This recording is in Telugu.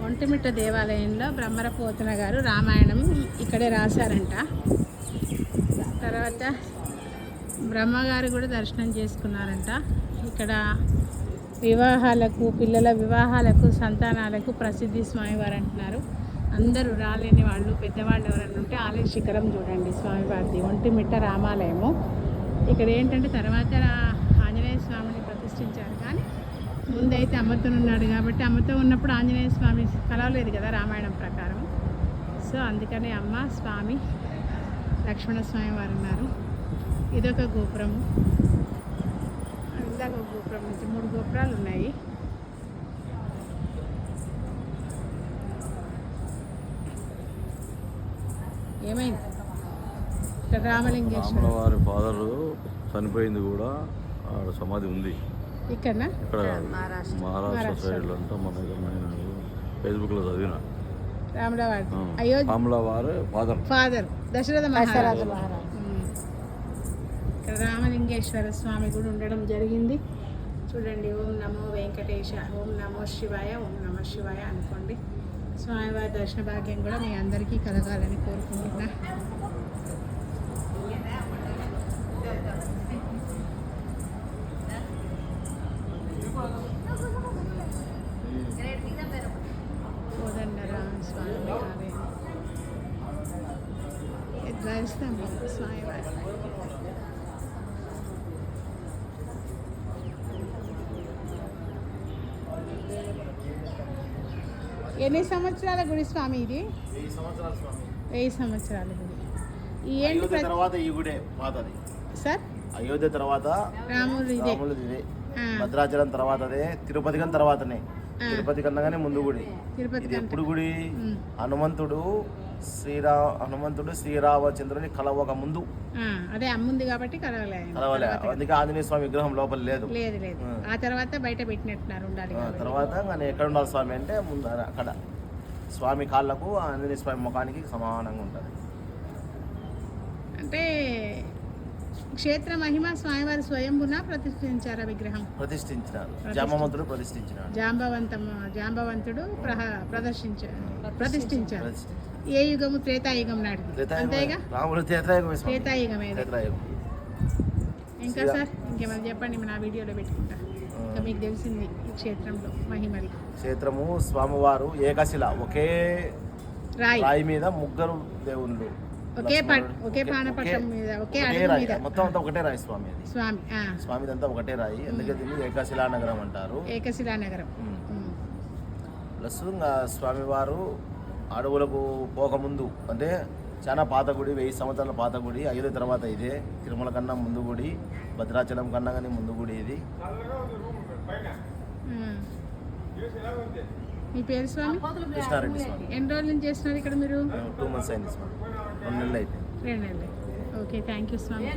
ఒంటిమిట్ట దేవాలయంలో బ్రహ్మరపోతన గారు రామాయణం ఇక్కడే రాశారంట. తర్వాత బ్రహ్మగారు కూడా దర్శనం చేసుకున్నారంట. ఇక్కడ వివాహాలకు, పిల్లల వివాహాలకు, సంతానాలకు ప్రసిద్ధి స్వామివారు అంటున్నారు. అందరూ రాలేని వాళ్ళు, పెద్దవాళ్ళు ఎవరైనా ఉంటే ఆలయ శిఖరం చూడండి స్వామివారిది, ఒంటిమిట్ట రామాలయము. ఇక్కడ ఏంటంటే తర్వాత ఆంజనేయ స్వామిని ప్రతిష్ఠించారు, కానీ ముందైతే అమ్మతో ఉన్నాడు కాబట్టి అమ్మతో ఉన్నప్పుడు ఆంజనేయ స్వామి కలవలేదు కదా రామాయణం ప్రకారం. సో అందుకని అమ్మ, స్వామి, లక్ష్మణ స్వామి వారు ఉన్నారు. ఇదొక గోపురము, ఇందాక ఒక గోపురం నుంచి 3 గోపురాలు ఉన్నాయి. ఏమైంది ఇక్కడ రామలింగేశ్వర వారి ఫాదర్ చనిపోయింది కూడా ఆడ సమాధి ఉంది ఇక్కడ మహారాష్ట్ర సైడ్లో అంతా మన ఫేస్బుక్లో చదివిన రాముల వారి ఫాదర్ దశరథ మహారాజు. ఇక్కడ రామలింగేశ్వర స్వామి కూడా ఉండడం జరిగింది. చూడండి, ఓం నమో వెంకటేశ, ఓం నమో శివాయ, ఓం నమ శివాయ అనుకోండి. స్వామివారి దర్శన భాగ్యం కూడా మీ అందరికీ కలగాలని కోరుకుంటున్నా. కోదండరామ స్వామి ఆలయం ఎట్లా ఇస్తాం స్వామివారి. ఎన్ని సంవత్సరాల గుడి స్వామి ఇది? 1000 సంవత్సరాల గుడి. ఈ ఏంటి తర్వాత ఈ గుడే పాతది సార్. అయోధ్య తర్వాత రాముడు ఇదే, భద్రాచలం తర్వాత అదే, తిరుపతి కన్నా తర్వాతనే, తిరుపతి కన్నా కానీ ముందు గుడి. ఇది ఎప్పుడు గుడి? హనుమంతుడు శ్రీరామచంద్రుని కలవక ముందు. అదే అమ్ముంది కాబట్టి కలవలే. అందుకే ఆంజనేయ స్వామి విగ్రహం లోపల లేదు. ఆ తర్వాత బయట పెట్టినట్టున్నారు ఉండాలి. తర్వాత ఎక్కడ ఉండాలి స్వామి అంటే ముందు అక్కడ స్వామి కాళ్ళకు ఆంజనేయ స్వామి ముఖానికి సమానంగా ఉంటుంది. అంటే క్షేత్ర మహిమ స్వామివారి స్వయంభున ప్రతిష్ఠించారు విగ్రహం. ప్రతిష్ఠించినారు, జాంబవంతుడు ప్రతిష్ఠించారు. ఏ యుగము? త్రేతాయుగం నాటిది. అంతేగా, త్రేతాయుగమే. ఇంకా సార్ ఇంకేమైనా చెప్పండి, నా వీడియోలో పెట్టుకుంటా. ఇంకా మీకు తెలిసింది ఈ క్షేత్రంలో మహిమలు. క్షేత్రము స్వామివారు ఏకశిల, ఒకే రాయి మీద ముగ్గురు దేవుళ్ళు, ఒకే పానపట్టం మీద, ఒకే అడుగు మీద, మొత్తం అంతా ఒకటే రాయి స్వామి. అది స్వామి అంతా ఒకటే రాయి, అందుకే దీన్ని ఏకశిలా నగరం అంటారు. ఏకశిలా నగరం. ప్లస్ స్వామివారు అడవులకు పోకముందు, అంటే చాలా పాత గుడి, 1000 సంవత్సరాల పాత గుడి. అయోధ్య తర్వాత ఇదే, తిరుమల కన్నా ముందు గుడి, భద్రాచలం కన్నా కానీ ముందు గుడి ఇది. మీ పేరు స్వామి? కృష్ణారెడ్డి స్వామి. ఎన్ని రోజుల నుంచి చేస్తున్నారు ఇక్కడ మీరు? 2 months అయింది స్వామి, 2 నెలలు అయితే. 2 నెలలు. Okay, thank you Swamy.